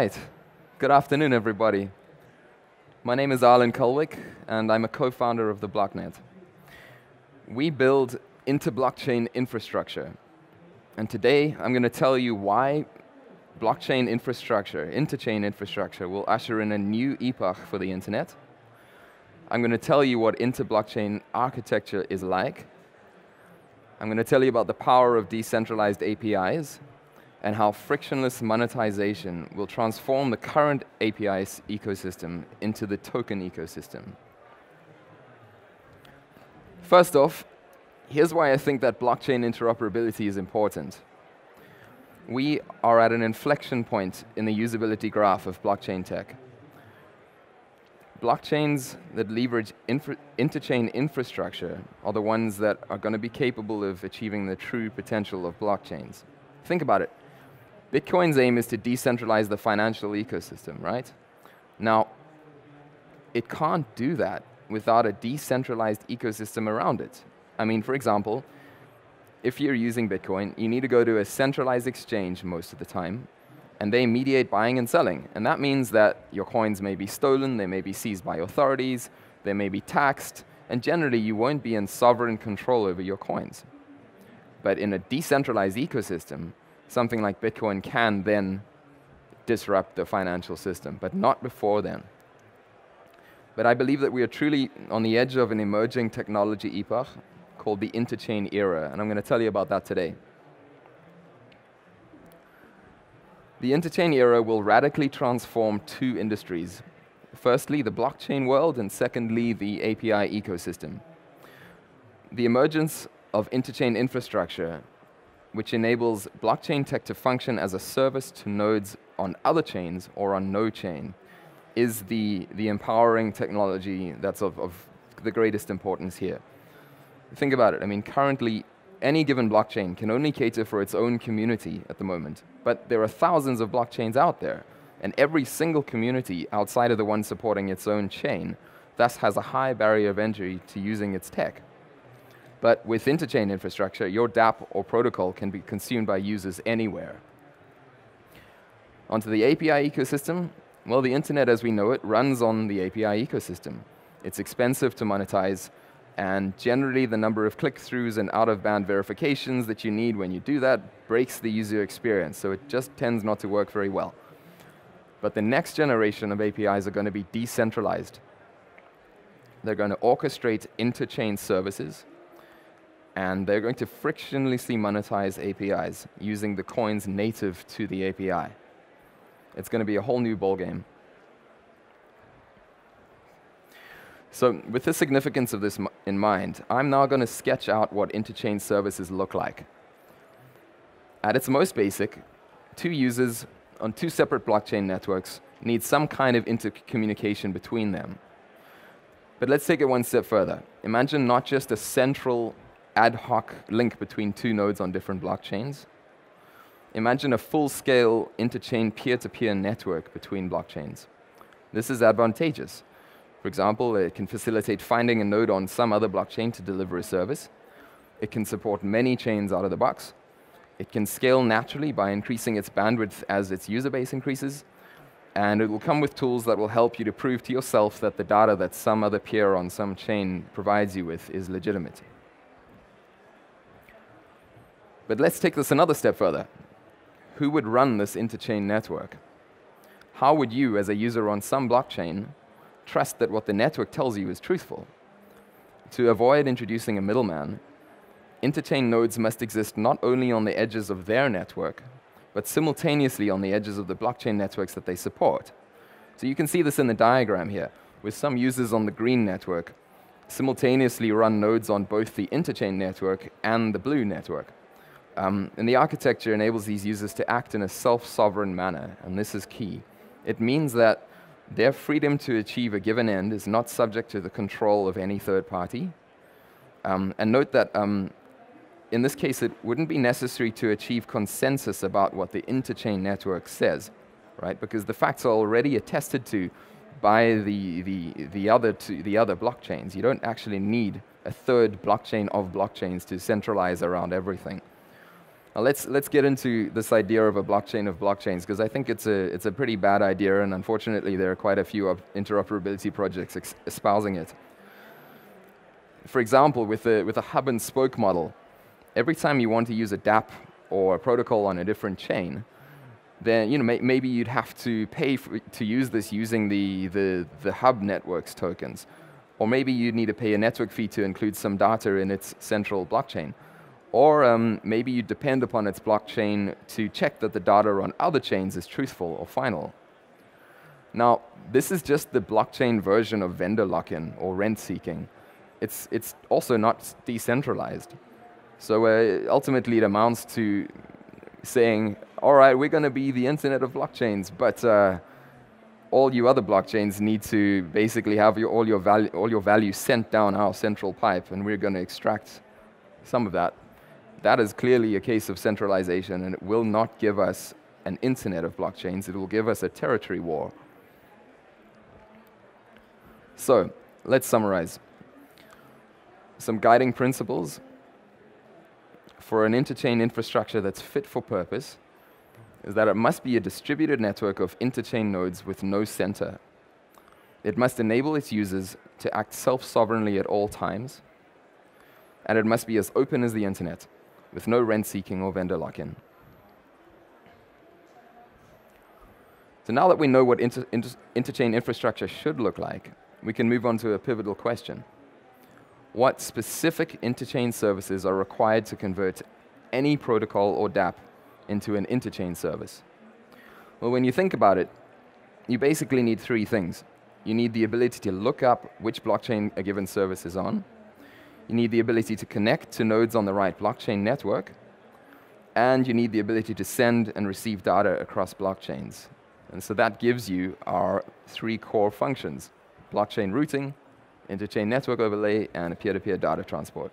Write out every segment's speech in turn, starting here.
right. Good afternoon, everybody. My name is Arlyn Culwick, and I'm a co-founder of the Blocknet. We build inter-blockchain infrastructure. And today, I'm going to tell you why blockchain infrastructure, interchain infrastructure, will usher in a new epoch for the internet. I'm going to tell you what inter-blockchain architecture is like. I'm going to tell you about the power of decentralized APIs and how frictionless monetization will transform the current APIs ecosystem into the token ecosystem. First off, here's why I think that blockchain interoperability is important. We are at an inflection point in the usability graph of blockchain tech. Blockchains that leverage interchain infrastructure are the ones that are going to be capable of achieving the true potential of blockchains. Think about it. Bitcoin's aim is to decentralize the financial ecosystem, right? Now, it can't do that without a decentralized ecosystem around it. I mean, for example, if you're using Bitcoin, you need to go to a centralized exchange most of the time, and they mediate buying and selling. And that means that your coins may be stolen, they may be seized by authorities, they may be taxed, and generally you won't be in sovereign control over your coins. But in a decentralized ecosystem, something like Bitcoin can then disrupt the financial system, but not before then. But I believe that we are truly on the edge of an emerging technology epoch called the Interchain Era, and I'm going to tell you about that today. The Interchain Era will radically transform two industries. Firstly, the blockchain world, and secondly, the API ecosystem. The emergence of interchain infrastructure, which enables blockchain tech to function as a service to nodes on other chains or on no chain, is the empowering technology that's of the greatest importance here. Think about it. I mean, currently, any given blockchain can only cater for its own community at the moment. But there are thousands of blockchains out there, and every single community outside of the one supporting its own chain thus has a high barrier of entry to using its tech. But with interchain infrastructure, your dApp or protocol can be consumed by users anywhere. Onto the API ecosystem. Well, the internet as we know it runs on the API ecosystem. It's expensive to monetize, and generally the number of click-throughs and out-of-band verifications that you need when you do that breaks the user experience, so it just tends not to work very well. But the next generation of APIs are going to be decentralized. They're going to orchestrate interchain services, and they're going to frictionlessly monetize APIs using the coins native to the API. It's going to be a whole new ballgame. So with the significance of this in mind, I'm now going to sketch out what interchain services look like. At its most basic, two users on two separate blockchain networks need some kind of intercommunication between them. But let's take it one step further. Imagine not just a central ad hoc link between two nodes on different blockchains. Imagine a full-scale interchain peer-to-peer network between blockchains. This is advantageous. For example, it can facilitate finding a node on some other blockchain to deliver a service. It can support many chains out of the box. It can scale naturally by increasing its bandwidth as its user base increases. And it will come with tools that will help you to prove to yourself that the data that some other peer on some chain provides you with is legitimate. But let's take this another step further. Who would run this interchain network? How would you, as a user on some blockchain, trust that what the network tells you is truthful? To avoid introducing a middleman, interchain nodes must exist not only on the edges of their network, but simultaneously on the edges of the blockchain networks that they support. So you can see this in the diagram here, with some users on the green network simultaneously run nodes on both the interchain network and the blue network. And the architecture enables these users to act in a self-sovereign manner, and this is key. It means that their freedom to achieve a given end is not subject to the control of any third party. And note that in this case, it wouldn't be necessary to achieve consensus about what the interchain network says, right? Because the facts are already attested to by the other blockchains. You don't actually need a third blockchain of blockchains to centralize around everything. Now let's get into this idea of a blockchain of blockchains, because I think it's a pretty bad idea, and unfortunately there are quite a few interoperability projects espousing it. For example, with a hub and spoke model, every time you want to use a dApp or a protocol on a different chain, then maybe you'd have to pay to use this using the hub network's tokens. Or maybe you'd need to pay a network fee to include some data in its central blockchain. Or maybe you depend upon its blockchain to check that the data on other chains is truthful or final. Now, this is just the blockchain version of vendor lock-in or rent seeking. It's also not decentralized. So ultimately it amounts to saying, all right, we're going to be the internet of blockchains, but all you other blockchains need to basically have all your value sent down our central pipe, and we're going to extract some of that. That is clearly a case of centralization, and it will not give us an internet of blockchains. It will give us a territory war. So let's summarize. Some guiding principles for an interchain infrastructure that's fit for purpose is that it must be a distributed network of interchain nodes with no center. It must enable its users to act self-sovereignly at all times, and it must be as open as the internet, with no rent-seeking or vendor lock-in. So now that we know what interchain infrastructure should look like, we can move on to a pivotal question. What specific interchain services are required to convert any protocol or dApp into an interchain service? Well, when you think about it, you basically need three things. You need the ability to look up which blockchain a given service is on. You need the ability to connect to nodes on the right blockchain network. And you need the ability to send and receive data across blockchains. And so that gives you our three core functions: blockchain routing, interchain network overlay, and peer-to-peer data transport.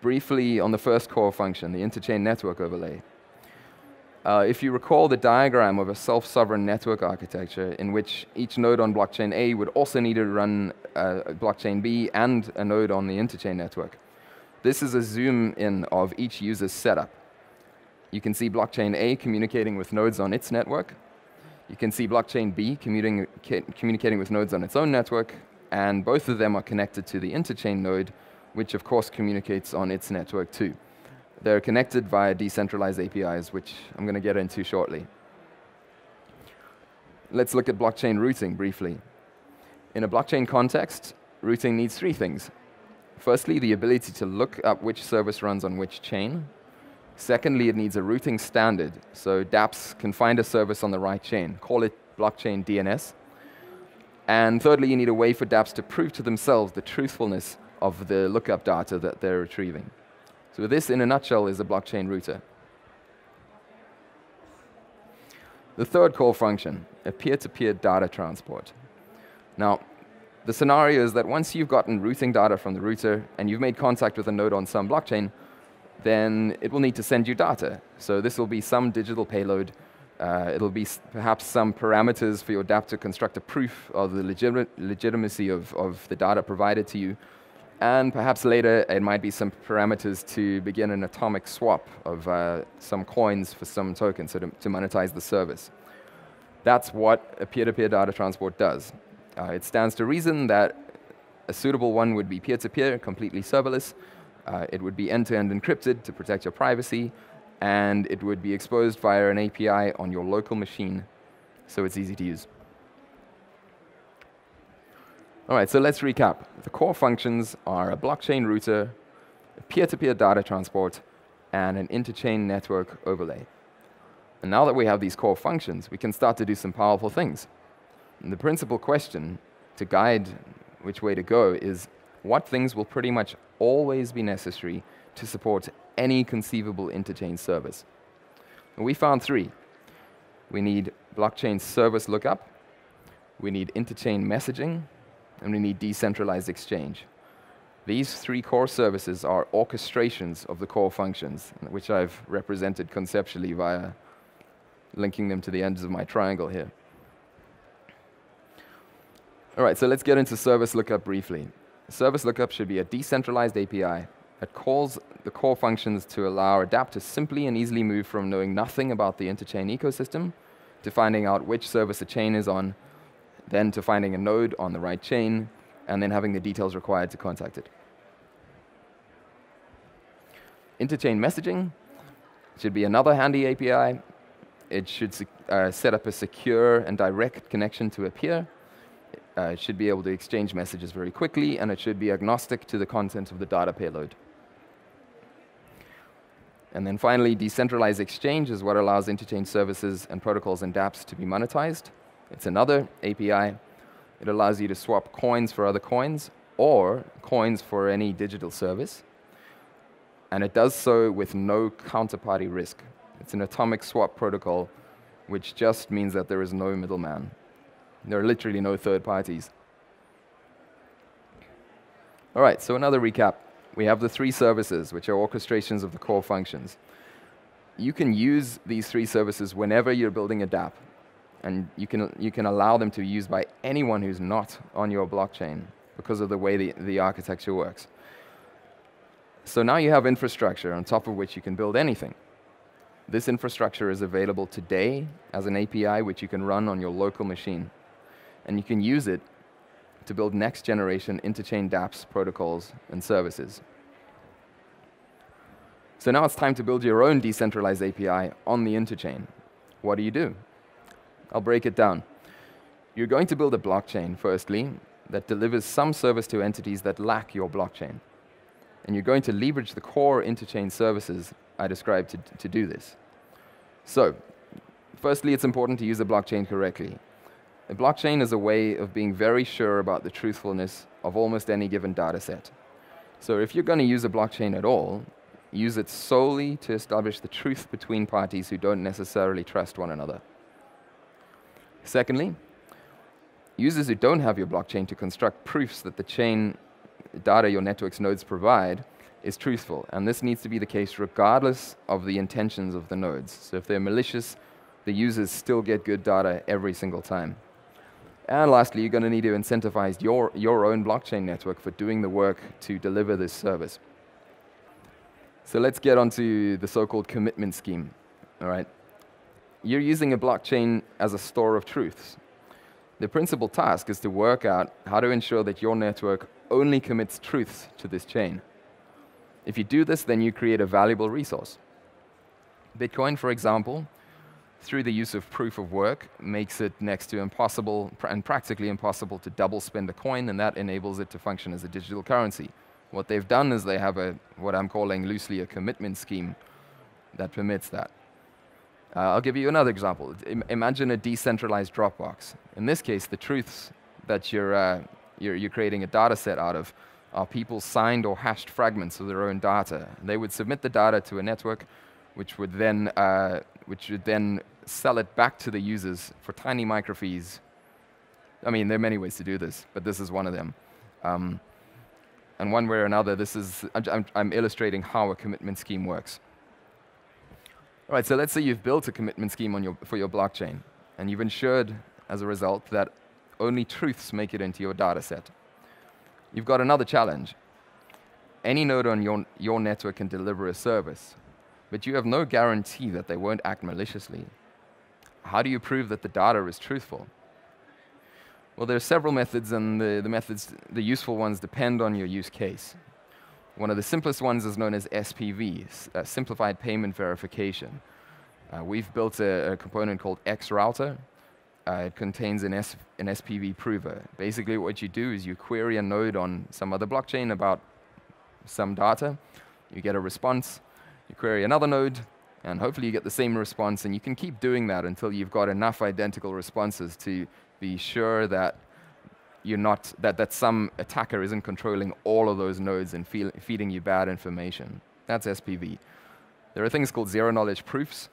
Briefly on the first core function, the interchain network overlay. If you recall the diagram of a self-sovereign network architecture in which each node on blockchain A would also need to run blockchain B and a node on the interchain network. This is a zoom in of each user's setup. You can see blockchain A communicating with nodes on its network. You can see blockchain B communicating with nodes on its own network, and both of them are connected to the interchain node, which of course communicates on its network too. They're connected via decentralized APIs, which I'm going to get into shortly. Let's look at blockchain routing briefly. In a blockchain context, routing needs three things. Firstly, the ability to look up which service runs on which chain. Secondly, it needs a routing standard, so dApps can find a service on the right chain. Call it blockchain DNS. And thirdly, you need a way for dApps to prove to themselves the truthfulness of the lookup data that they're retrieving. So this, in a nutshell, is a blockchain router. The third core function, a peer-to-peer data transport. Now, the scenario is that once you've gotten routing data from the router and you've made contact with a node on some blockchain, then it will need to send you data. So this will be some digital payload. It'll be perhaps some parameters for your dApp to construct a proof of the legitimacy of the data provided to you. And perhaps later, it might be some parameters to begin an atomic swap of some coins for some tokens, so to monetize the service. That's what a peer-to-peer data transport does. It stands to reason that a suitable one would be peer-to-peer, completely serverless. It would be end-to-end encrypted to protect your privacy, and it would be exposed via an API on your local machine, so it's easy to use. All right, so let's recap. The core functions are a blockchain router, a peer-to-peer data transport, and an interchain network overlay. And now that we have these core functions, we can start to do some powerful things. And the principal question to guide which way to go is, what things will pretty much always be necessary to support any conceivable interchain service? And we found three. We need blockchain service lookup, we need interchain messaging, and we need decentralized exchange. These three core services are orchestrations of the core functions, which I've represented conceptually via linking them to the ends of my triangle here. All right, so let's get into service lookup briefly. Service lookup should be a decentralized API It calls the core functions to allow adapt to simply and easily move from knowing nothing about the interchain ecosystem to finding out which service a chain is on, then to finding a node on the right chain, and then having the details required to contact it. Interchain messaging should be another handy API. It should set up a secure and direct connection to a peer. It should be able to exchange messages very quickly, and it should be agnostic to the content of the data payload. And then finally, decentralized exchange is what allows interchain services and protocols and dApps to be monetized. It's another API. It allows you to swap coins for other coins or coins for any digital service. And it does so with no counterparty risk. It's an atomic swap protocol, which just means that there is no middleman. There are literally no third parties. All right, so another recap. We have the three services, which are orchestrations of the core functions. You can use these three services whenever you're building a dApp, and you can allow them to be used by anyone who's not on your blockchain because of the way the architecture works. So now you have infrastructure on top of which you can build anything. This infrastructure is available today as an API which you can run on your local machine. And you can use it to build next-generation interchain dApps, protocols, and services. So now it's time to build your own decentralized API on the interchain. What do? I'll break it down. You're going to build a blockchain, firstly, that delivers some service to entities that lack your blockchain. And you're going to leverage the core interchain services I described to do this. So, firstly, it's important to use a blockchain correctly. A blockchain is a way of being very sure about the truthfulness of almost any given data set. So if you're going to use a blockchain at all, use it solely to establish the truth between parties who don't necessarily trust one another. Secondly, users who don't have your blockchain to construct proofs that the chain data your network's nodes provide is truthful. And this needs to be the case regardless of the intentions of the nodes. So if they're malicious, the users still get good data every single time. And lastly, you're going to need to incentivize your own blockchain network for doing the work to deliver this service. So let's get onto the so-called commitment scheme. All right. You're using a blockchain as a store of truths. The principal task is to work out how to ensure that your network only commits truths to this chain. If you do this, then you create a valuable resource. Bitcoin, for example, through the use of proof of work, makes it next to impossible and practically impossible to double spend a coin, and that enables it to function as a digital currency. What they've done is they have what I'm calling loosely a commitment scheme that permits that. I'll give you another example. Imagine a decentralized Dropbox. In this case, the truths that you're creating a data set out of are people's signed or hashed fragments of their own data. They would submit the data to a network, which would then sell it back to the users for tiny microfees. I mean, there are many ways to do this, but this is one of them. And one way or another, I'm illustrating how a commitment scheme works. All right, so let's say you've built a commitment scheme for your blockchain, and you've ensured, as a result, that only truths make it into your data set. You've got another challenge. Any node on your network can deliver a service, but you have no guarantee that they won't act maliciously. How do you prove that the data is truthful? Well, there are several methods, and the useful ones depend on your use case. One of the simplest ones is known as SPV, Simplified Payment Verification. We've built a component called XRouter. It contains an SPV prover. Basically, what you do is you query a node on some other blockchain about some data. You get a response. You query another node, and hopefully you get the same response. And you can keep doing that until you've got enough identical responses to be sure that that some attacker isn't controlling all of those nodes and feeding you bad information. That's SPV. There are things called zero-knowledge proofs.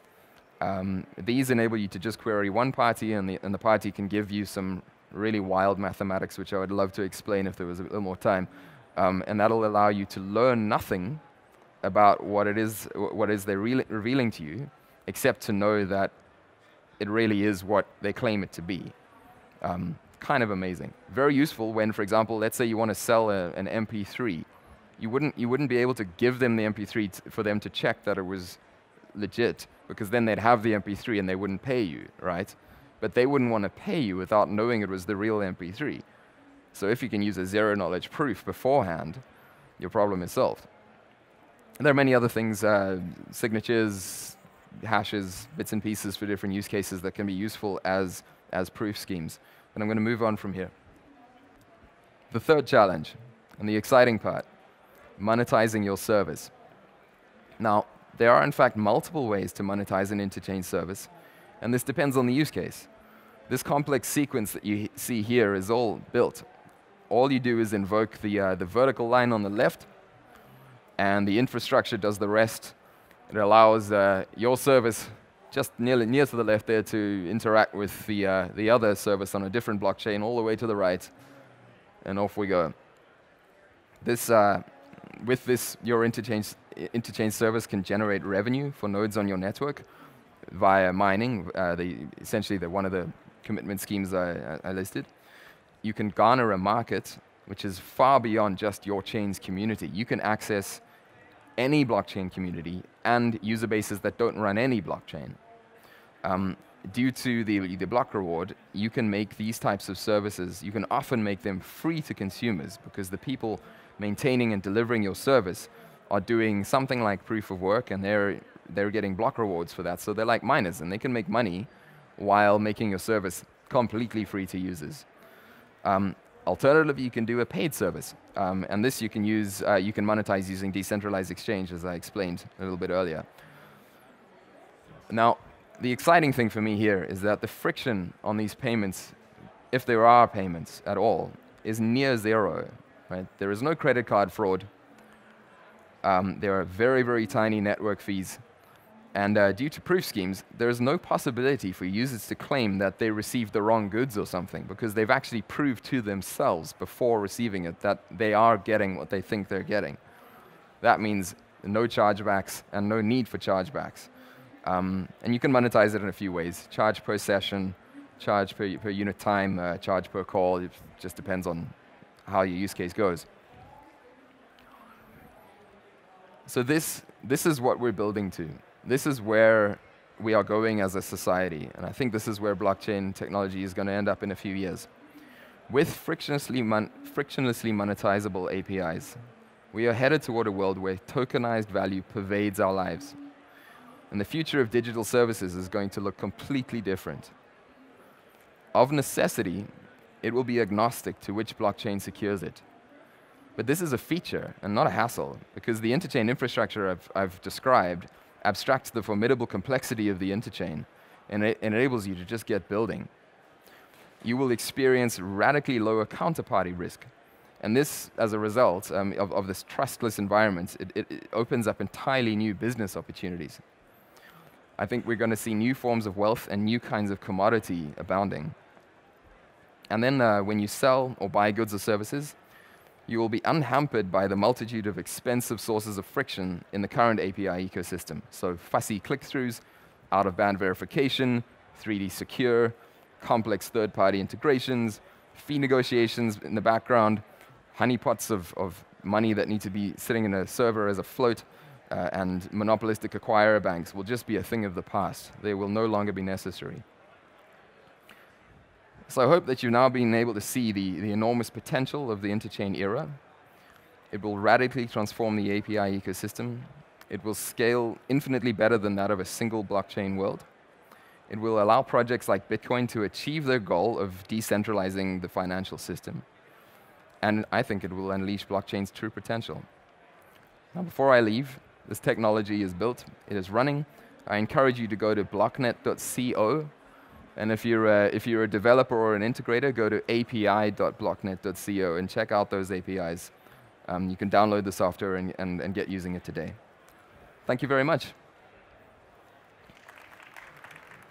These enable you to just query one party, and the party can give you some really wild mathematics, which I would love to explain if there was a little more time. And that'll allow you to learn nothing about what it is they're revealing to you, except to know that it really is what they claim it to be. Kind of amazing. Very useful when, for example, let's say you want to sell an MP3 You wouldn't be able to give them the MP3 for them to check that it was legit, because then they'd have the MP3 and they wouldn't pay you, right? But they wouldn't want to pay you without knowing it was the real MP3. So if you can use a zero-knowledge proof beforehand, your problem is solved. And there are many other things, signatures, hashes, bits and pieces for different use cases that can be useful as proof schemes. And I'm going to move on from here. The third challenge, and the exciting part, monetizing your service. Now, there are in fact multiple ways to monetize an interchain service, and this depends on the use case. This complex sequence that you see here is all built. All you do is invoke the vertical line on the left, and the infrastructure does the rest. It allows your service just near to the left there to interact with the other service on a different blockchain all the way to the right, and off we go. With this, your interchain service can generate revenue for nodes on your network via mining, essentially one of the commitment schemes I listed. You can garner a market which is far beyond just your chain's community. You can access any blockchain community and user bases that don't run any blockchain. Due to the block reward, you can make these types of services, you can often make them free to consumers, because the people maintaining and delivering your service are doing something like proof of work, and they're getting block rewards for that. So they're like miners, and they can make money while making your service completely free to users. Alternatively, you can do a paid service, and this you can monetize using decentralized exchange, as I explained a little bit earlier. Now, the exciting thing for me here is that the friction on these payments, if there are payments at all, is near zero. Right? There is no credit card fraud. There are very, very tiny network fees. And due to proof schemes, there is no possibility for users to claim that they received the wrong goods or something, because they've actually proved to themselves before receiving it that they are getting what they think they're getting. That means no chargebacks and no need for chargebacks. And you can monetize it in a few ways. Charge per session, charge per unit time, charge per call. It just depends on how your use case goes. So this is what we're building to. This is where we are going as a society, and I think this is where blockchain technology is going to end up in a few years. With frictionlessly monetizable APIs, we are headed toward a world where tokenized value pervades our lives. And the future of digital services is going to look completely different. Of necessity, it will be agnostic to which blockchain secures it. But this is a feature and not a hassle, because the interchain infrastructure I've described abstracts the formidable complexity of the interchain, and it enables you to just get building. You will experience radically lower counterparty risk. And this, as a result of this trustless environment, it opens up entirely new business opportunities. I think we're going to see new forms of wealth and new kinds of commodity abounding. And then when you sell or buy goods or services, you will be unhampered by the multitude of expensive sources of friction in the current API ecosystem. So fussy click-throughs, out-of-band verification, 3D secure, complex third-party integrations, fee negotiations in the background, honeypots of money that need to be sitting in a server as a float, and monopolistic acquirer banks will just be a thing of the past. They will no longer be necessary. So I hope that you've now been able to see the enormous potential of the Interchain era. It will radically transform the API ecosystem. It will scale infinitely better than that of a single blockchain world. It will allow projects like Bitcoin to achieve their goal of decentralizing the financial system. And I think it will unleash blockchain's true potential. Now, before I leave, this technology is built. It is running. I encourage you to go to blocknet.co. And if you're a developer or an integrator, go to api.blocknet.co and check out those APIs. You can download the software and get using it today. Thank you very much.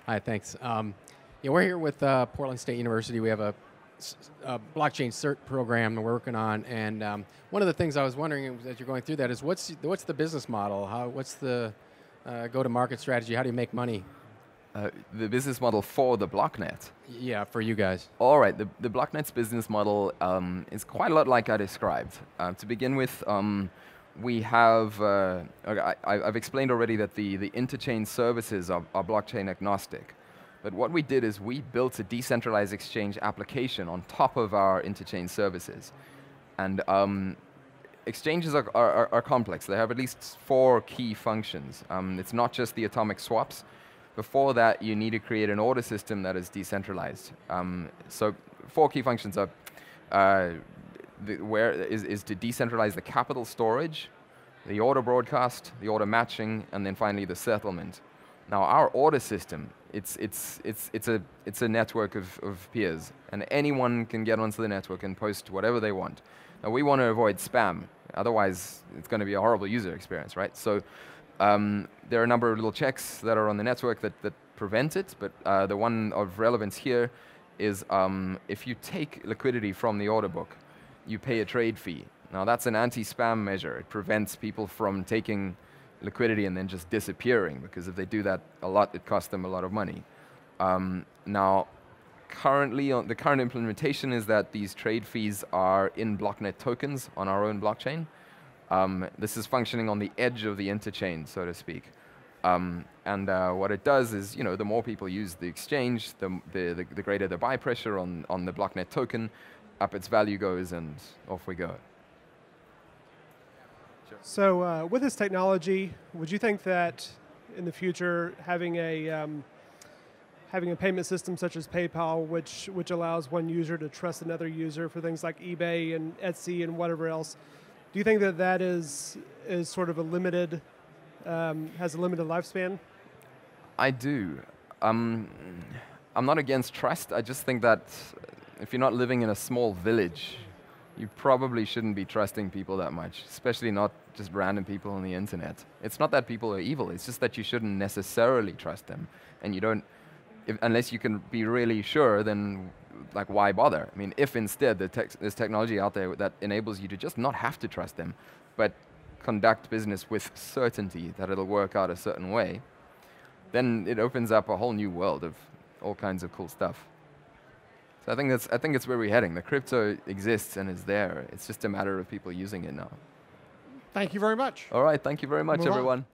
Hi, thanks. We're here with Portland State University. We have a blockchain cert program that we're working on, and one of the things I was wondering as you're going through that is what's the business model? What's the go-to-market strategy? How do you make money? The business model for the Blocknet. Yeah, for you guys. All right, the Blocknet's business model is quite a lot like I described. To begin with, we have, I've explained already that the interchain services are blockchain agnostic. But what we did is we built a decentralized exchange application on top of our interchain services. And exchanges are complex. They have at least 4 key functions. It's not just the atomic swaps. Before that, you need to create an order system that is decentralized. So 4 key functions are is to decentralize the capital storage, the order broadcast, the order matching, and then finally the settlement. Now our order system, it's a network of peers, and anyone can get onto the network and post whatever they want. Now we want to avoid spam, otherwise it's going to be a horrible user experience, right? So there are a number of little checks that are on the network that prevent it, but the one of relevance here is if you take liquidity from the order book, you pay a trade fee. Now that's an anti-spam measure. It prevents people from taking liquidity and then just disappearing, because if they do that a lot, it costs them a lot of money. Now, currently, the current implementation is that these trade fees are in Blocknet tokens on our own blockchain. This is functioning on the edge of the interchain, so to speak. What it does is, the more people use the exchange, the greater the buy pressure on the Blocknet token, up its value goes, and off we go. Sure. So with this technology, would you think that in the future having a payment system such as PayPal, which allows one user to trust another user for things like eBay and Etsy and whatever else, do you think that is sort of a limited, has a limited lifespan? I do. I'm not against trust. I just think that if you're not living in a small village, you probably shouldn't be trusting people that much, especially not just random people on the internet. It's not that people are evil, it's just that you shouldn't necessarily trust them. And you don't, unless you can be really sure, then like why bother? I mean, if instead there's technology out there that enables you to just not have to trust them, but conduct business with certainty that it'll work out a certain way, then it opens up a whole new world of all kinds of cool stuff. So I think that's where we're heading. The crypto exists and is there. It's just a matter of people using it now. Thank you very much. All right, thank you very much, everyone.